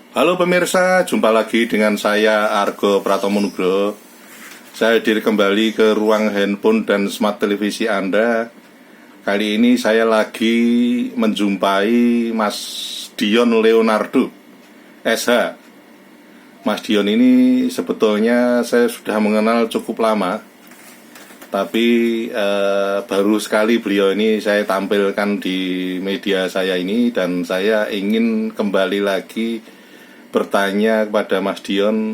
Halo pemirsa, jumpa lagi dengan saya Argo Pratomo Nugroho. Saya hadir kembali ke ruang handphone dan smart televisi Anda. Kali ini saya lagi menjumpai Mas Dion Leonardo, SH. Mas Dion ini sebetulnya saya sudah mengenal cukup lama, tapi baru sekali beliau ini saya tampilkan di media saya ini, dan saya ingin kembali lagi bertanya kepada Mas Dion,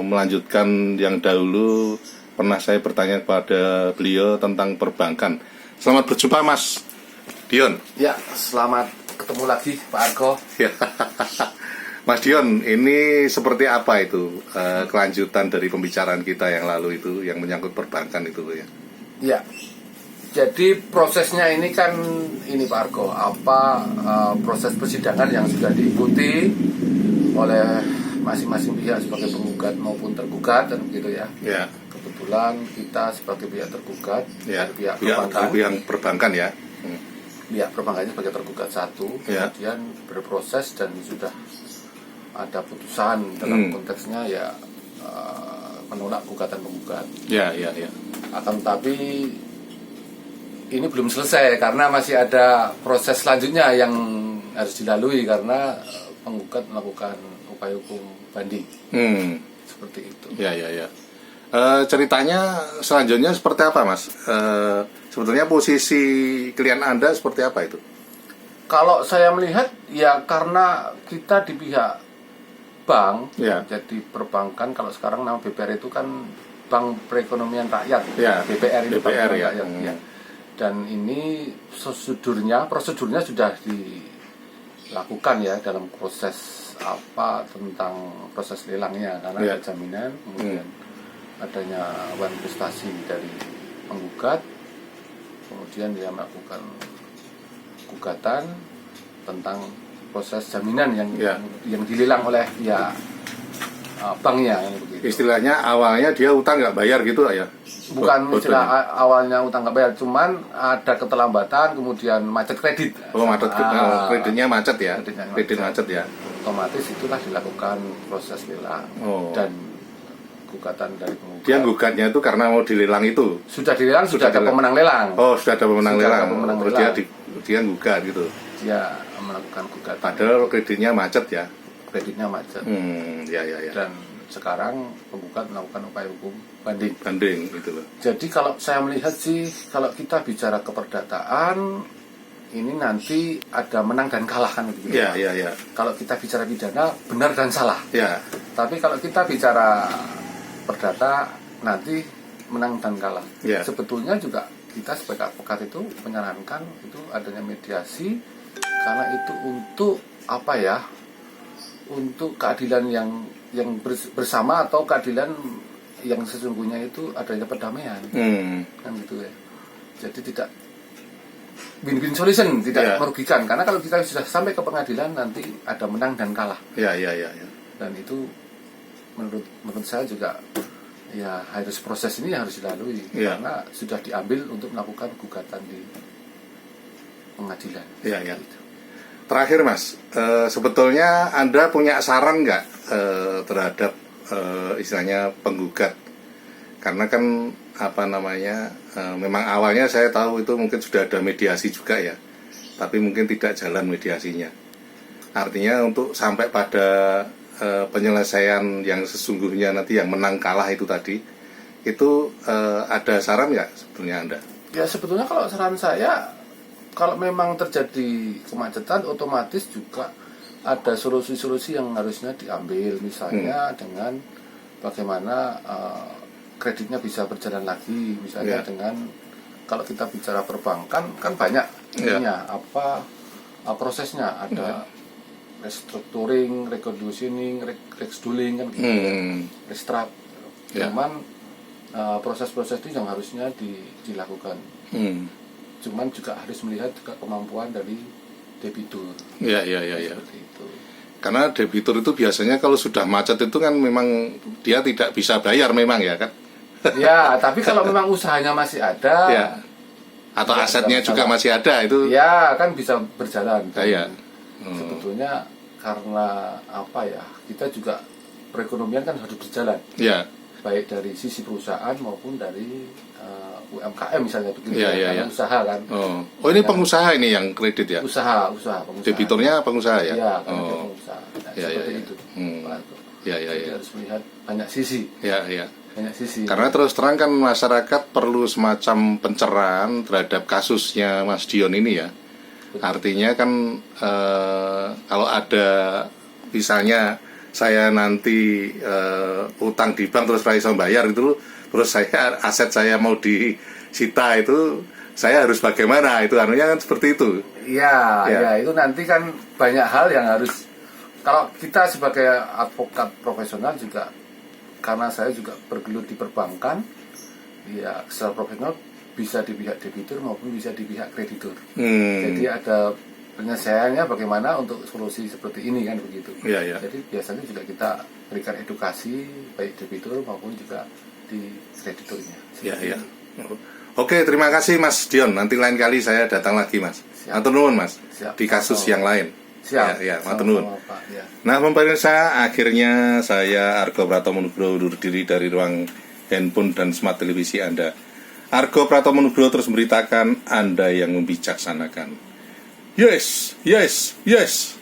melanjutkan yang dahulu pernah saya bertanya kepada beliau tentang perbankan. Selamat berjumpa Mas Dion. Ya, selamat ketemu lagi Pak Argo. Mas Dion, ini seperti apa itu kelanjutan dari pembicaraan kita yang lalu itu, yang menyangkut perbankan itu ya? Ya, jadi prosesnya ini kan ini Pak Argo, proses persidangan yang sudah diikuti oleh masing-masing pihak sebagai penggugat maupun tergugat dan begitu ya. Ya. Kebetulan kita sebagai pihak tergugat, Ya. pihak perbankan ya. Pihak perbankannya sebagai tergugat satu, Ya. kemudian berproses dan sudah ada putusan dalam konteksnya ya menolak gugatan penggugat. Ya. Akan tetapi ini belum selesai karena masih ada proses selanjutnya yang harus dilalui karena penggugat melakukan upaya hukum banding. Seperti itu. Ya. Ceritanya selanjutnya seperti apa, Mas? Sebetulnya posisi klien Anda seperti apa itu? Kalau saya melihat ya karena kita di pihak bank, ya. Jadi perbankan, kalau sekarang nama BPR itu kan Bank Perekonomian Rakyat, ya. BPR itu BPR Bank ya. Rakyat, ya. Dan ini prosedurnya sudah dilakukan ya dalam proses tentang proses lelangnya karena ada jaminan, kemudian adanya uang investasi dari penggugat, kemudian dia melakukan gugatan tentang proses jaminan yang dilelang oleh banknya begitu. Istilahnya awalnya dia utang nggak bayar gitu ya? Bukan istilah awalnya utang nggak bayar, cuman ada keterlambatan, kemudian macet kredit. Kreditnya macet ya? Kredit macet ya? Otomatis itulah dilakukan proses lelang dan gugatan dari penggugat. Dia gugatnya itu karena mau dilelang itu? Sudah dilelang, sudah ada pemenang lelang. Oh, sudah ada pemenang lelang. Terus dia gugat gitu? Dia melakukan gugatan. Padahal kreditnya macet ya? Kreditnya macet. Ya. Dan sekarang penggugat melakukan upaya hukum banding gitu loh. Jadi kalau saya melihat sih, kalau kita bicara keperdataan ini nanti ada menang dan kalah kan gitu. Ya. Kalau kita bicara pidana benar dan salah. Ya. Tapi kalau kita bicara perdata nanti menang dan kalah. Ya. Sebetulnya juga kita sebagai advokat itu menyarankan itu adanya mediasi karena itu untuk untuk keadilan yang bersama atau keadilan yang sesungguhnya itu adanya perdamaian. Kan gitu ya. Jadi tidak win-win solution, tidak merugikan karena kalau kita sudah sampai ke pengadilan nanti ada menang dan kalah. Ya. Dan itu menurut saya juga ya proses ini harus dilalui karena sudah diambil untuk melakukan gugatan di pengadilan. Ya. Terakhir Mas, sebetulnya Anda punya saran nggak terhadap istilahnya penggugat? Karena kan memang awalnya saya tahu itu mungkin sudah ada mediasi juga ya, tapi mungkin tidak jalan mediasinya. Artinya untuk sampai pada penyelesaian yang sesungguhnya nanti yang menang kalah itu tadi, itu ada saran nggak sebetulnya Anda? Ya sebetulnya kalau saran saya, kalau memang terjadi kemacetan otomatis juga ada solusi-solusi yang harusnya diambil, misalnya dengan bagaimana kreditnya bisa berjalan lagi, misalnya dengan kalau kita bicara perbankan kan banyak prosesnya, ada restructuring, reconditioning, rescheduling kan gitu, restruct. Cuman proses-proses itu yang harusnya dilakukan. Cuman juga harus melihat juga kemampuan dari debitur. Ya. Seperti itu. Karena debitur itu biasanya kalau sudah macet itu kan memang dia tidak bisa bayar memang ya kan? Ya, tapi kalau memang usahanya masih ada, atau asetnya juga masih ada itu. Ya, kan bisa berjalan. Iya. Sebetulnya karena apa ya, kita juga perekonomian kan harus berjalan, Ya. baik dari sisi perusahaan maupun dari UMKM misalnya begitu, Iya, iya, karena iya. usaha kan, Oh, ini pengusaha ini yang kredit ya? usaha. Debiturnya pengusaha ya? Iya, karena dia Oh, pengusaha. Nah, Iya, seperti iya, iya. itu. Hmm. Pak Argo. ya, ya, Jadi ya. harus melihat banyak sisi, Ya, ya. banyak sisi. Karena terus terang kan masyarakat perlu semacam pencerahan terhadap kasusnya Mas Dion ini ya. Betul. Artinya kan kalau ada misalnya saya nanti utang di bank terus saya bisa bayar itu, terus aset saya mau disita itu, saya harus bagaimana? Itu artinya kan seperti itu. Iya, Ya. ya itu nanti kan banyak hal yang harus, kalau kita sebagai advokat profesional juga, karena saya juga bergelut di perbankan, ya secara profesional bisa di pihak debitur maupun bisa di pihak kreditur. Jadi ada penyelesaiannya bagaimana untuk solusi seperti ini kan begitu. Iya, iya. Jadi biasanya juga kita berikan edukasi baik debitur maupun juga di krediturnya. Ya, ya. Oke, terima kasih Mas Dion. Nanti lain kali saya datang lagi, Mas. Siap. Matur nuwun, Mas. Siap. Di kasus yang lain. Siap. Ya, matur nuwun. Sama-sama, Pak. Ya. Nah, pemirsa, akhirnya saya Argo Pratomo Nugroho undur diri dari ruang handphone dan smart televisi Anda. Argo Pratomo Nugroho terus memberitakan, Anda yang membijaksanakan. Yes, yes, yes.